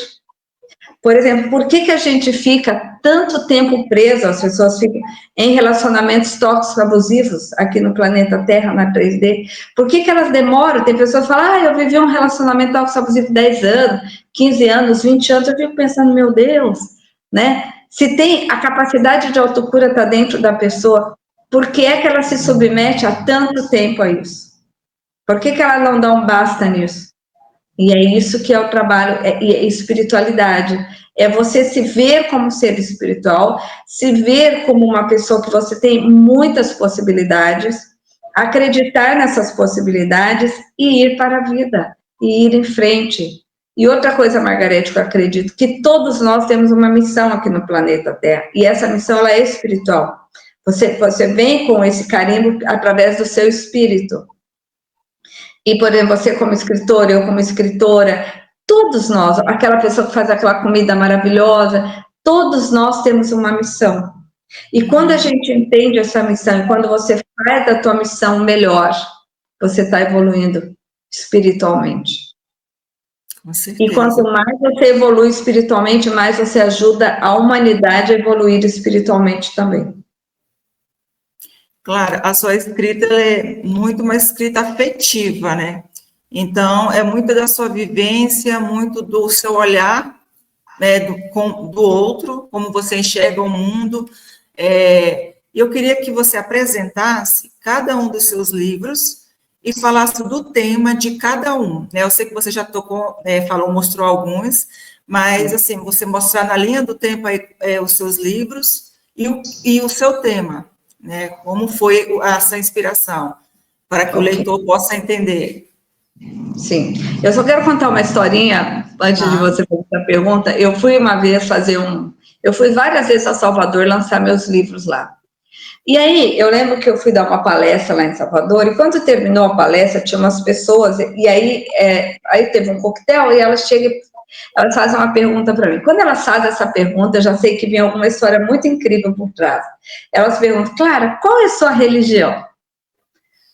Por exemplo, por que a gente fica tanto tempo preso, as pessoas ficam em relacionamentos tóxicos abusivos aqui no planeta Terra, na 3D? Por que elas demoram? Tem pessoas que falam, eu vivi um relacionamento tóxico abusivo 10 anos, 15 anos, 20 anos, eu fico pensando, meu Deus, né? Se tem a capacidade de autocura está dentro da pessoa, por que é que ela se submete há tanto tempo a isso? Por que ela não dá um basta nisso? E é isso que é o trabalho, é espiritualidade. É você se ver como ser espiritual, se ver como uma pessoa que você tem muitas possibilidades, acreditar nessas possibilidades e ir para a vida, e ir em frente. E outra coisa, Margarete, que eu acredito, que todos nós temos uma missão aqui no planeta Terra, e essa missão ela é espiritual. Você vem com esse carimbo através do seu espírito. E, por exemplo, você como escritora, eu como escritora, todos nós, aquela pessoa que faz aquela comida maravilhosa, todos nós temos uma missão. E quando a gente entende essa missão, e quando você faz da tua missão melhor, você está evoluindo espiritualmente. Com certeza. E quanto mais você evolui espiritualmente, mais você ajuda a humanidade a evoluir espiritualmente também. Claro, a sua escrita é muito uma escrita afetiva, né? Então, é muito da sua vivência, muito do seu olhar, né, do outro, como você enxerga o mundo. Eu queria que você apresentasse cada um dos seus livros e falasse do tema de cada um, né? Eu sei que você já tocou, falou, mostrou alguns, mas, assim, você mostrar na linha do tempo aí, os seus livros e o seu tema, né? Como foi essa inspiração, para que o leitor possa entender. Sim. Eu só quero contar uma historinha, antes de você fazer a pergunta. Eu fui uma vez Eu fui várias vezes a Salvador lançar meus livros lá. E aí, eu lembro que eu fui dar uma palestra lá em Salvador, e quando terminou a palestra, tinha umas pessoas, e aí, aí teve um coquetel, e elas chegam, elas fazem uma pergunta para mim. Quando elas fazem essa pergunta, eu já sei que vem alguma história muito incrível por trás. Elas perguntam, Clara, qual é a sua religião?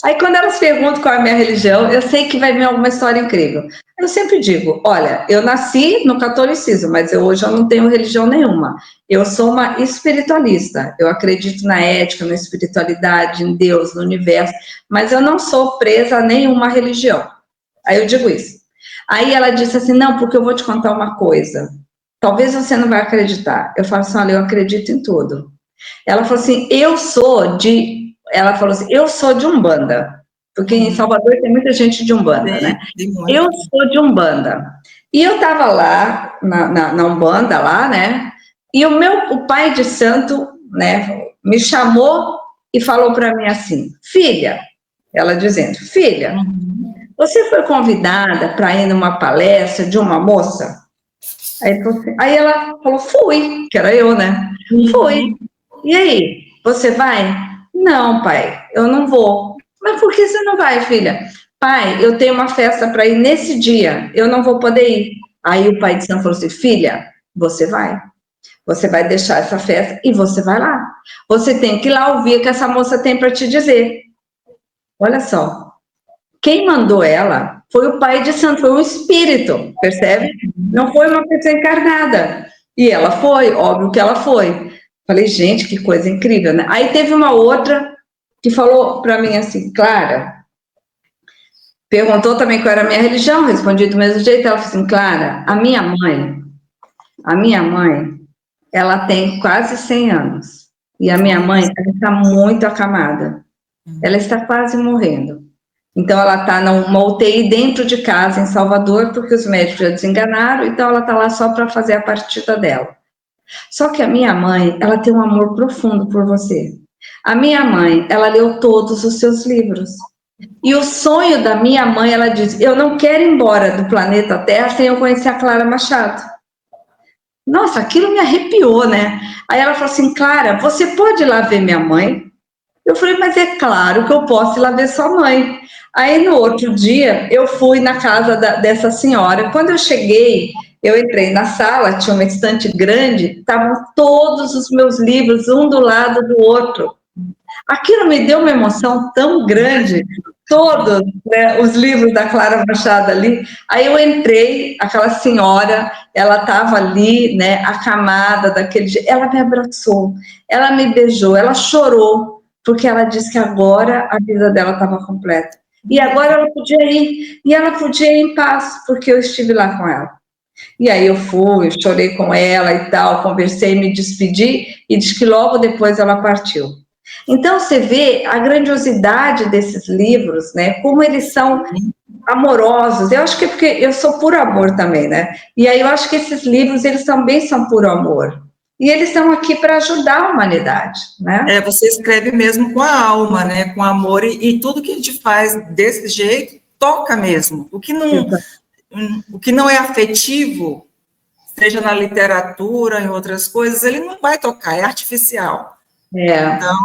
Aí, quando elas perguntam qual é a minha religião, eu sei que vai vir alguma história incrível. Eu sempre digo, olha, eu nasci no catolicismo, mas hoje eu não tenho religião nenhuma. Eu sou uma espiritualista. Eu acredito na ética, na espiritualidade, em Deus, no universo, mas eu não sou presa a nenhuma religião. Aí eu digo isso. Aí ela disse assim, não, porque eu vou te contar uma coisa. Talvez você não vai acreditar. Eu falo assim, olha, eu acredito em tudo. Ela falou assim, ela falou assim, eu sou de Umbanda, porque em Salvador tem muita gente de Umbanda, né? Eu sou de Umbanda. E eu estava lá, na Umbanda lá, né? E o pai de santo, né, me chamou e falou para mim assim, filha, ela dizendo, filha, você foi convidada para ir numa palestra de uma moça? Aí ela falou, fui, que era eu, né? Fui. E aí, você vai? Não, pai, eu não vou. Mas por que você não vai, filha? Pai, eu tenho uma festa para ir nesse dia, eu não vou poder ir. Aí o pai de santo falou assim, filha, você vai. Você vai deixar essa festa e você vai lá. Você tem que ir lá ouvir o que essa moça tem para te dizer. Olha só. Quem mandou ela foi o pai de santo, foi um espírito, percebe? Não foi uma pessoa encarnada. E ela foi, óbvio que ela foi. Falei, gente, que coisa incrível, né? Aí teve uma outra que falou para mim assim, Clara, perguntou também qual era a minha religião, respondi do mesmo jeito, ela falou assim, Clara, a minha mãe, ela tem quase 100 anos, e a minha mãe, ela está muito acamada, ela está quase morrendo. Então, ela está numa UTI dentro de casa, em Salvador, porque os médicos já desenganaram, então ela está lá só para fazer a partida dela. Só que a minha mãe, ela tem um amor profundo por você. A minha mãe, ela leu todos os seus livros. E o sonho da minha mãe, ela diz, eu não quero ir embora do planeta Terra sem eu conhecer a Clara Machado. Nossa, aquilo me arrepiou, né? Aí ela falou assim, Clara, você pode ir lá ver minha mãe? Eu falei, mas é claro que eu posso ir lá ver sua mãe. Aí, no outro dia, eu fui na casa dessa senhora. Quando eu cheguei, eu entrei na sala, tinha uma estante grande, estavam todos os meus livros, um do lado do outro. Aquilo me deu uma emoção tão grande, todos, né, os livros da Clara Machado ali. Aí eu entrei, aquela senhora, ela estava ali, né, acamada daquele jeito. Ela me abraçou, ela me beijou, ela chorou, porque ela disse que agora a vida dela estava completa. E agora ela podia ir, e ela podia ir em paz, porque eu estive lá com ela. E aí eu fui, chorei com ela e tal, conversei, me despedi, e disse que logo depois ela partiu. Então você vê a grandiosidade desses livros, né, como eles são amorosos. Eu acho que é porque eu sou puro amor também, né, e aí eu acho que esses livros, eles também são puro amor. E eles estão aqui para ajudar a humanidade, né? Você escreve mesmo com a alma, né? Com amor, e tudo que a gente faz desse jeito toca mesmo. O que não é afetivo, seja na literatura, em outras coisas, ele não vai tocar, é artificial. Então,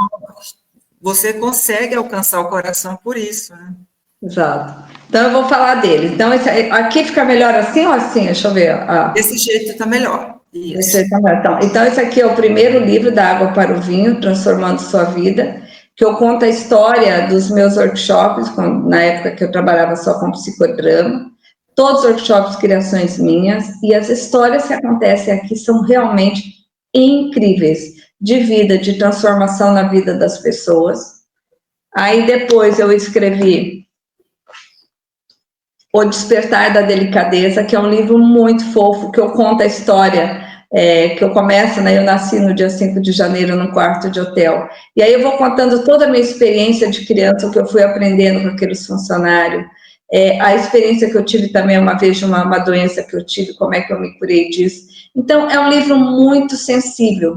você consegue alcançar o coração por isso, né? Exato. Então, eu vou falar dele. Então, aqui fica melhor assim ou assim? Deixa eu ver. Desse jeito está melhor. Isso. Então, esse aqui é o primeiro livro, Da Água para o Vinho, Transformando Sua Vida, que eu conto a história dos meus workshops, na época que eu trabalhava só com psicodrama, todos os workshops, criações minhas, e as histórias que acontecem aqui são realmente incríveis, de vida, de transformação na vida das pessoas. Aí depois eu escrevi O Despertar da Delicadeza, que é um livro muito fofo, que eu conto a história, que eu começo, né, eu nasci no dia 5 de janeiro num quarto de hotel, e aí eu vou contando toda a minha experiência de criança, o que eu fui aprendendo com aqueles funcionários, A experiência que eu tive também uma vez de uma doença que eu tive, como é que eu me curei disso. Então, é um livro muito sensível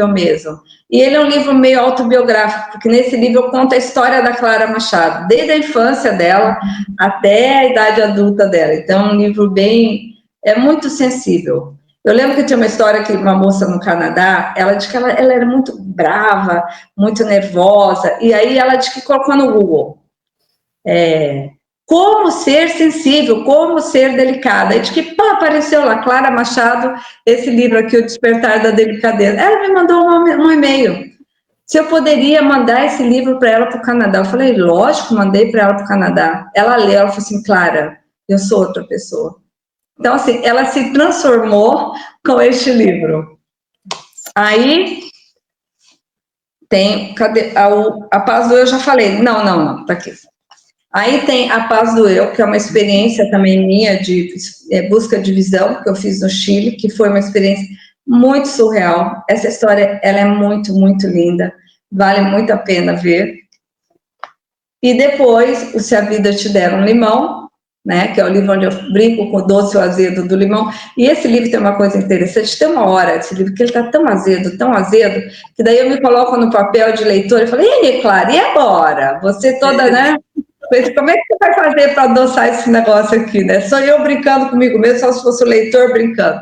mesmo. E ele é um livro meio autobiográfico, porque nesse livro eu conto a história da Clara Machado, desde a infância dela até a idade adulta dela. Então, é um livro muito sensível. Eu lembro que tinha uma história que uma moça no Canadá, ela disse que ela era muito brava, muito nervosa, e aí ela disse que colocou no Google como ser sensível, como ser delicada. Aí disse que apareceu lá, Clara Machado, esse livro aqui, O Despertar da Delicadeza. Ela me mandou um e-mail, se eu poderia mandar esse livro para ela para o Canadá. Eu falei, lógico, mandei para ela para o Canadá. Ela leu, ela falou assim, Clara, eu sou outra pessoa. Então, assim, ela se transformou com este livro. Aí, cadê? A Paz do Eu, já falei. Não, tá aqui. Aí tem A Paz do Eu, que é uma experiência também minha de busca de visão, que eu fiz no Chile, que foi uma experiência muito surreal. Essa história, ela é muito, muito linda. Vale muito a pena ver. E depois, o Se a Vida Te Der um Limão, né, que é o livro onde eu brinco com o doce e o azedo do limão. E esse livro tem uma coisa interessante, tem uma hora esse livro que ele está tão azedo, que daí eu me coloco no papel de leitor e falo, e aí, Clara, e agora? Você toda, né? Como é que você vai fazer para adoçar esse negócio aqui, né? Sou eu brincando comigo mesmo, só se fosse o leitor brincando.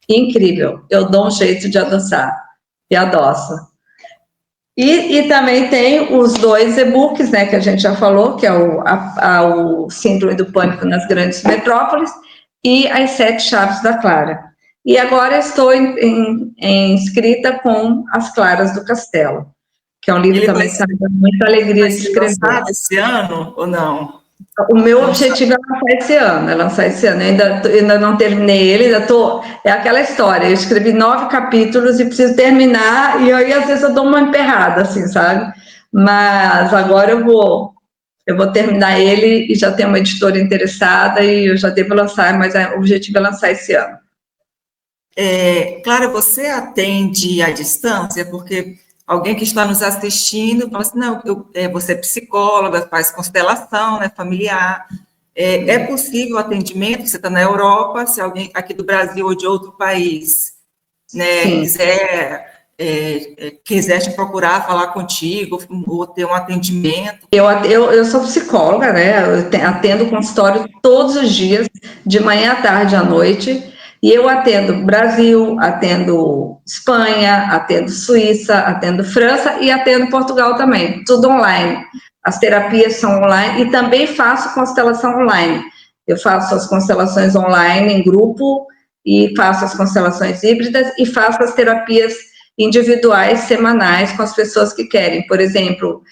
Incrível, eu dou um jeito de adoçar, e adoço. E também tem os 2 e-books, né, que a gente já falou, que é o Síndrome do Pânico nas Grandes Metrópoles e As 7 Chaves da Clara. E agora estou inscrita com As Claras do Castelo, que é um livro também que está dando muita alegria de escrever. Vai ser lançado esse ano ou não? O meu objetivo é lançar esse ano. Eu ainda não terminei ele, é aquela história, eu escrevi 9 capítulos e preciso terminar, e aí às vezes eu dou uma emperrada, assim, sabe? Mas agora eu vou terminar ele e já tem uma editora interessada e eu já devo lançar, mas o objetivo é lançar esse ano. Clara, você atende à distância? Porque alguém que está nos assistindo fala assim, não, você é psicóloga, faz constelação, né, familiar. É possível o atendimento? Você está na Europa, se alguém aqui do Brasil ou de outro país, né, quiser te procurar, falar contigo, ou ter um atendimento. Eu sou psicóloga, né? Eu atendo consultório todos os dias, de manhã à tarde à noite. E eu atendo Brasil, atendo Espanha, atendo Suíça, atendo França e atendo Portugal também, tudo online. As terapias são online e também faço constelação online. Eu faço as constelações online em grupo e faço as constelações híbridas e faço as terapias individuais semanais com as pessoas que querem. Por exemplo,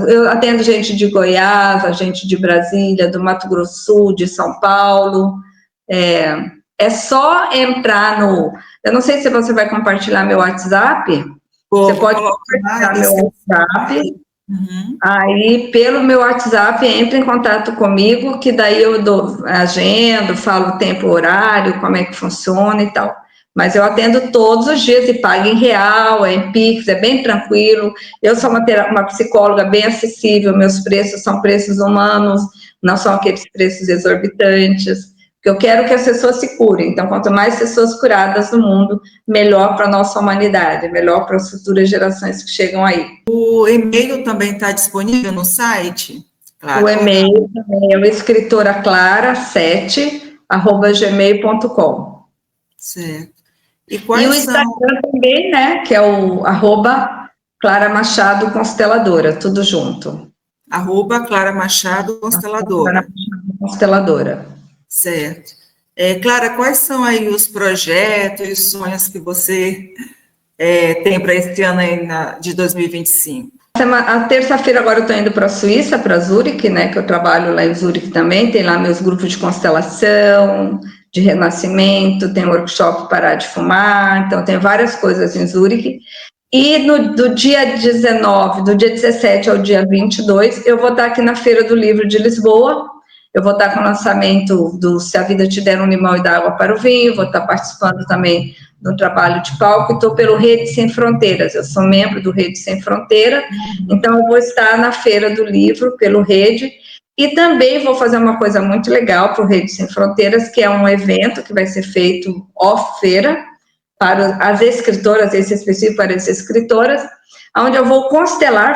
eu atendo gente de Goiás, a gente de Brasília, do Mato Grosso do Sul, de São Paulo. É só entrar eu não sei se você vai compartilhar meu WhatsApp. Você pode compartilhar meu WhatsApp. Uhum. Aí, pelo meu WhatsApp, entra em contato comigo, que daí eu agendo, falo o tempo, horário, como é que funciona e tal. Mas eu atendo todos os dias e pago em real, em Pix, é bem tranquilo. Eu sou uma psicóloga bem acessível, meus preços são preços humanos, não são aqueles preços exorbitantes. Porque eu quero que as pessoas se curem. Então, quanto mais pessoas curadas no mundo, melhor para a nossa humanidade, melhor para as futuras gerações que chegam aí. O e-mail também está disponível no site? Claro. O e-mail também é o escritoraclara7@gmail.com. Certo. E o Instagram também, né, que é o @Clara Machado Consteladora, tudo junto. @Clara Machado Consteladora. Clara Machado Consteladora. Certo. Clara, quais são aí os projetos e os sonhos que você tem para esse ano aí de 2025? A terça-feira agora eu estou indo para a Suíça, para Zurique, né, que eu trabalho lá em Zurique também, tem lá meus grupos de constelação, de renascimento, tem workshop Parar de Fumar, então tem várias coisas em Zurique. E do dia 19, do dia 17 ao dia 22, eu vou estar aqui na Feira do Livro de Lisboa. Eu vou estar com o lançamento do Se a Vida Te Der um Limão e Dá Água para o Vinho, vou estar participando também do trabalho de palco, estou pelo Rede Sem Fronteiras, eu sou membro do Rede Sem Fronteira, então eu vou estar na Feira do Livro, pelo Rede, E também vou fazer uma coisa muito legal para o Rede Sem Fronteiras, que é um evento que vai ser feito off-feira, para as escritoras, esse específico para as escritoras, onde eu vou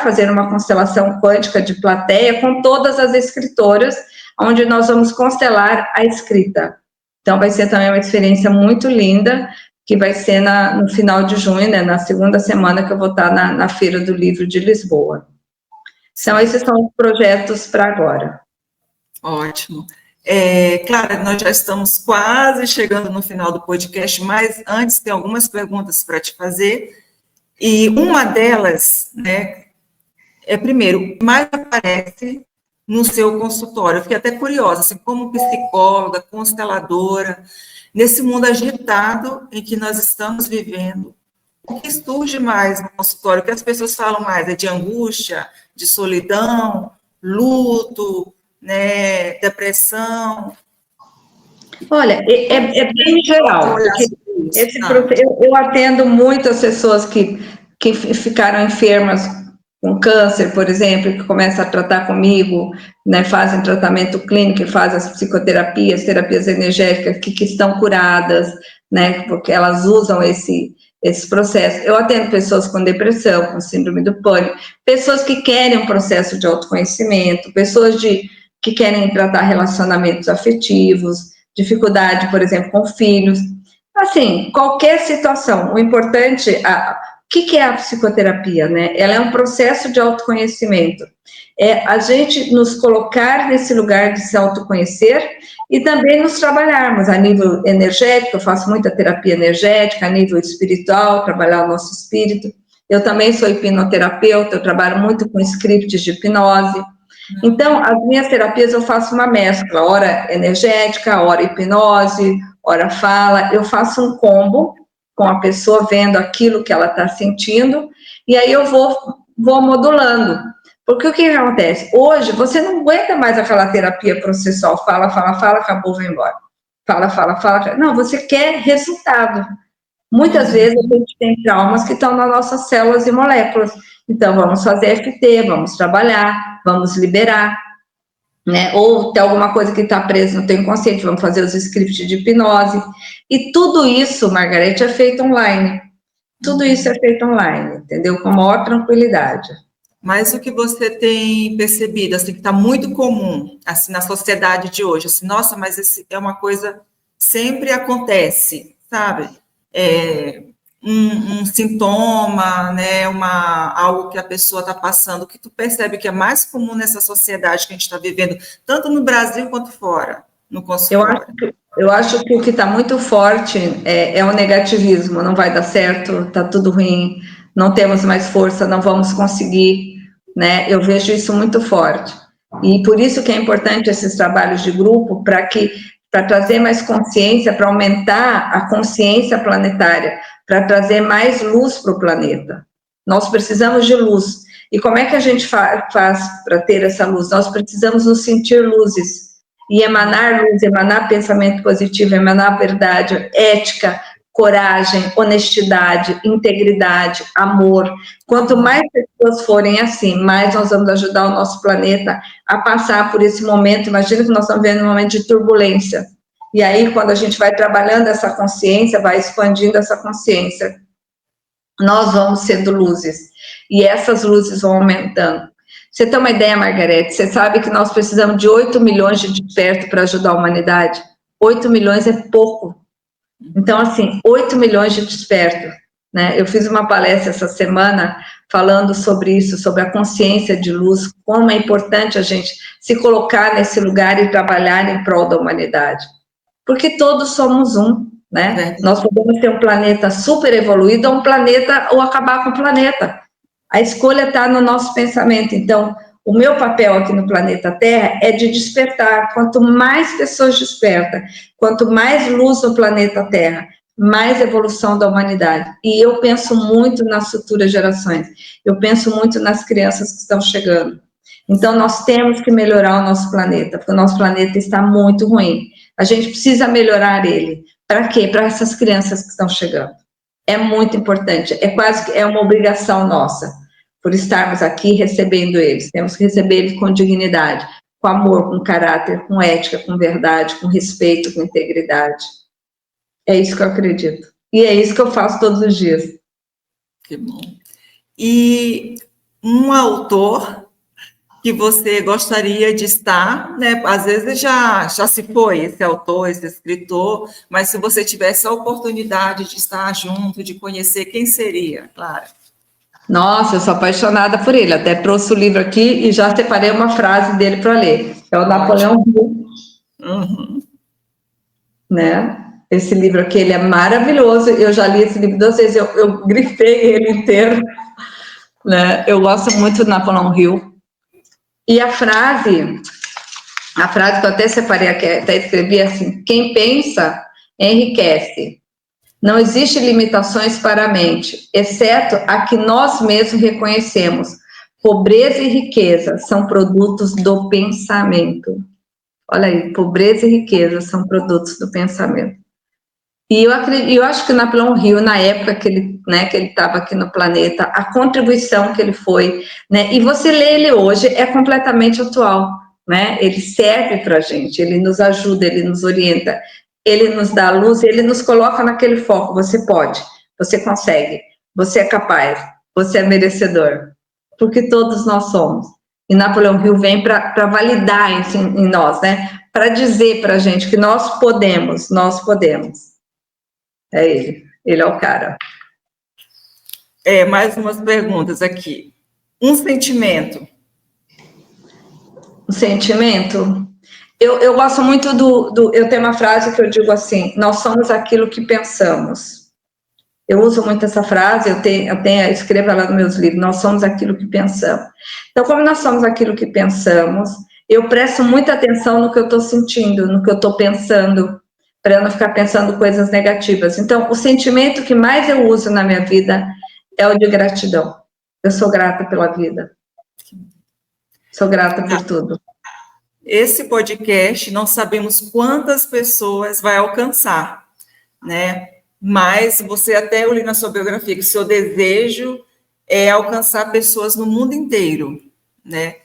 fazer uma constelação quântica de plateia com todas as escritoras, onde nós vamos constelar a escrita. Então, vai ser também uma experiência muito linda, que vai ser no final de junho, né, na segunda semana que eu vou estar na Feira do Livro de Lisboa. Então, esses são os projetos para agora. Ótimo. Clara, nós já estamos quase chegando no final do podcast, mas antes tem algumas perguntas para te fazer, e uma delas, né, primeiro, o que mais aparece no seu consultório? Eu fiquei até curiosa, assim, como psicóloga, consteladora, nesse mundo agitado em que nós estamos vivendo, o que surge mais no consultório? O que as pessoas falam mais? É de angústia, de solidão, luto, né, depressão? Olha, é bem geral. Eu atendo muito as pessoas que ficaram enfermas com câncer, por exemplo, que começam a tratar comigo, né, fazem tratamento clínico, fazem as psicoterapias, terapias energéticas, que estão curadas, né, porque elas usam esse processo. Eu atendo pessoas com depressão, com síndrome do pânico, pessoas que querem um processo de autoconhecimento, pessoas que querem tratar relacionamentos afetivos, dificuldade, por exemplo, com filhos. Assim, qualquer situação. O importante, o que é a psicoterapia, né? Ela é um processo de autoconhecimento. É a gente nos colocar nesse lugar de se autoconhecer e também nos trabalharmos a nível energético. Eu faço muita terapia energética, a nível espiritual, trabalhar o nosso espírito. Eu também sou hipnoterapeuta, eu trabalho muito com scripts de hipnose. Então, as minhas terapias eu faço uma mescla, hora energética, hora hipnose, hora fala. Eu faço um combo com a pessoa vendo aquilo que ela está sentindo, e aí eu vou modulando. Porque o que acontece? Hoje, você não aguenta mais aquela terapia processual, fala, acabou, vai embora. Fala. Não, você quer resultado. Muitas vezes a gente tem traumas que estão nas nossas células e moléculas. Então, vamos fazer FT, vamos trabalhar, vamos liberar, né? Ou tem alguma coisa que está presa no teu inconsciente, vamos fazer os scripts de hipnose. E tudo isso, Margarete, é feito online. Tudo isso é feito online, entendeu? Com a maior tranquilidade. Mas o que você tem percebido, assim, que está muito comum, assim, na sociedade de hoje, assim, nossa, mas isso é uma coisa, sempre acontece, sabe? Um sintoma, né, algo que a pessoa está passando, que tu percebe que é mais comum nessa sociedade que a gente está vivendo, tanto no Brasil quanto fora, no consultório. Eu acho que o que está muito forte é o negativismo, não vai dar certo, está tudo ruim, não temos mais força, não vamos conseguir, né? Eu vejo isso muito forte. E por isso que é importante esses trabalhos de grupo, para trazer mais consciência, para aumentar a consciência planetária, para trazer mais luz para o planeta. Nós precisamos de luz. E como é que a gente faz para ter essa luz? Nós precisamos nos sentir luzes e emanar luz, emanar pensamento positivo, emanar verdade, ética, coragem, honestidade, integridade, amor. Quanto mais pessoas forem assim, mais nós vamos ajudar o nosso planeta a passar por esse momento. Imagina que nós estamos vivendo um momento de turbulência. E aí, quando a gente vai trabalhando essa consciência, vai expandindo essa consciência, nós vamos sendo luzes. E essas luzes vão aumentando. Você tem uma ideia, Margarete? Você sabe que nós precisamos de 8 milhões de despertos para ajudar a humanidade? 8 milhões é pouco. Então, assim, 8 milhões de despertos, né? Eu fiz uma palestra essa semana falando sobre isso, sobre a consciência de luz, como é importante a gente se colocar nesse lugar e trabalhar em prol da humanidade. Porque todos somos um, né? Nós podemos ter um planeta super evoluído ou um planeta, ou acabar com o planeta. A escolha está no nosso pensamento. Então, o meu papel aqui no planeta Terra é de despertar. Quanto mais pessoas despertam, quanto mais luz no planeta Terra, mais evolução da humanidade. E eu penso muito nas futuras gerações. Eu penso muito nas crianças que estão chegando. Então, nós temos que melhorar o nosso planeta, porque o nosso planeta está muito ruim. A gente precisa melhorar ele. Para quê? Para essas crianças que estão chegando. É muito importante. É quase que uma obrigação nossa, por estarmos aqui recebendo eles. Temos que receber eles com dignidade. com amor, com caráter, com ética, com verdade, com respeito, com integridade. É isso que eu acredito. E é isso que eu faço todos os dias. Que bom. E um autor que você gostaria de estar, né? Às vezes já se foi esse autor, esse escritor, mas se você tivesse a oportunidade de estar junto, de conhecer, quem seria, Clara? Nossa, eu sou apaixonada por ele. Até trouxe o livro aqui e já separei uma frase dele para ler. É o Napoleão Hill. Uhum. Né? Esse livro aqui, ele é maravilhoso. Eu já li esse livro 2 vezes, eu grifei ele inteiro. Né? Eu gosto muito do Napoleão Hill. E a frase que eu até separei aqui, até escrevi assim: quem pensa, enriquece. Não existe limitações para a mente, exceto a que nós mesmos reconhecemos. Pobreza e riqueza são produtos do pensamento. Olha aí, pobreza e riqueza são produtos do pensamento. E eu acho que o Napoleão Hill, na época que ele estava aqui no planeta, a contribuição que ele foi, né? E você lê ele hoje, é completamente atual, né? Ele serve para a gente, ele nos ajuda, ele nos orienta, ele nos dá a luz, ele nos coloca naquele foco. Você pode, você consegue, você é capaz, você é merecedor, porque todos nós somos. E Napoleão Hill vem para validar isso em nós, né? Para dizer para a gente que nós podemos. É ele é o cara. Mais umas perguntas aqui. Um sentimento. Um sentimento? Eu gosto muito eu tenho uma frase que eu digo assim: nós somos aquilo que pensamos. Eu uso muito essa frase, eu escrevo ela nos meus livros: nós somos aquilo que pensamos. Então, como nós somos aquilo que pensamos, eu presto muita atenção no que eu estou sentindo, no que eu estou pensando, para eu não ficar pensando coisas negativas. Então, o sentimento que mais eu uso na minha vida é o de gratidão. Eu sou grata pela vida. Sou grata por tudo. Esse podcast, não sabemos quantas pessoas vai alcançar, né? Mas você até eu li na sua biografia que o seu desejo é alcançar pessoas no mundo inteiro, né?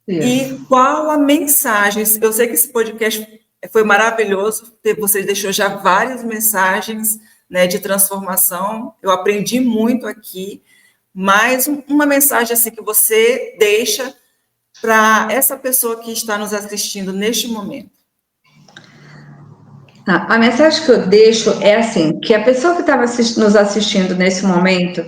E qual a mensagem? Eu sei que esse podcast foi maravilhoso, você deixou já várias mensagens, né, de transformação, eu aprendi muito aqui, mas uma mensagem assim que você deixa para essa pessoa que está nos assistindo neste momento. A mensagem que eu deixo é assim, que a pessoa que estava nos assistindo nesse momento,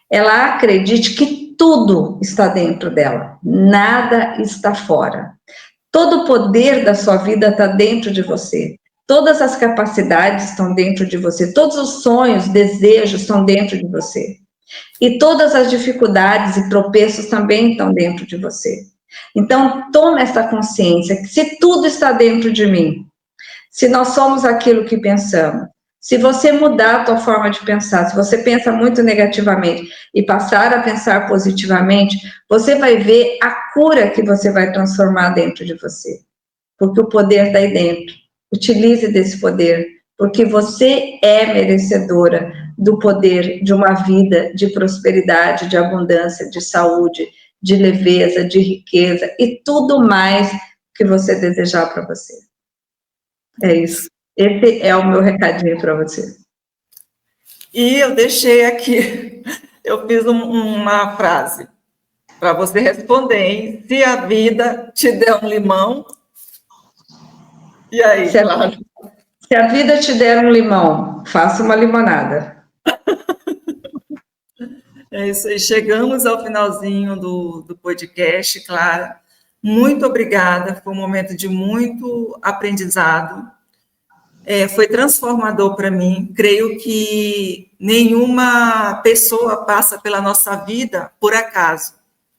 ela acredite que tudo está dentro dela, nada está fora. Todo o poder da sua vida está dentro de você. Todas as capacidades estão dentro de você. Todos os sonhos, desejos estão dentro de você. E todas as dificuldades e tropeços também estão dentro de você. Então, tome essa consciência que se tudo está dentro de mim, se nós somos aquilo que pensamos, se você mudar a tua forma de pensar, se você pensa muito negativamente e passar a pensar positivamente, você vai ver a cura que você vai transformar dentro de você. Porque o poder está aí dentro. Utilize desse poder, porque você é merecedora do poder de uma vida de prosperidade, de abundância, de saúde, de leveza, de riqueza e tudo mais que você desejar para você. É isso. Esse é o meu recadinho para você. E eu deixei aqui, eu fiz uma frase para você responder, hein? Se a vida te der um limão, e aí, claro. Se a vida te der um limão, faça uma limonada. É isso aí, chegamos ao finalzinho do podcast, Clara. Muito obrigada, foi um momento de muito aprendizado. Foi transformador para mim. Creio que nenhuma pessoa passa pela nossa vida por acaso.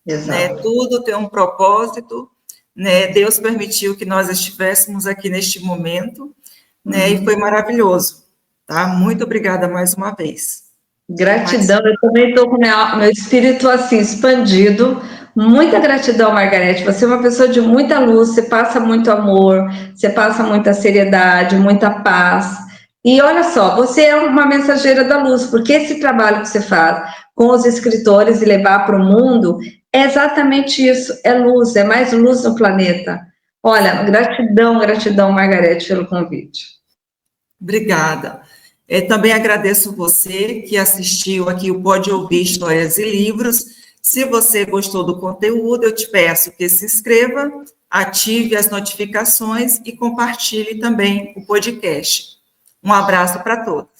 Né? Tudo tem um propósito. Né? Deus permitiu que nós estivéssemos aqui neste momento, né? E foi maravilhoso. Tá? Muito obrigada mais uma vez. Gratidão, eu também estou com meu espírito assim expandido. Muita gratidão, Margarete. Você é uma pessoa de muita luz, você passa muito amor, você passa muita seriedade, muita paz. E olha só, você é uma mensageira da luz, porque esse trabalho que você faz com os escritores e levar para o mundo é exatamente isso, é luz, é mais luz no planeta. Olha, gratidão, Margarete, pelo convite. Obrigada. Também agradeço você que assistiu aqui o Pode Ouvir Histórias e Livros. Se você gostou do conteúdo, eu te peço que se inscreva, ative as notificações e compartilhe também o podcast. Um abraço para todos.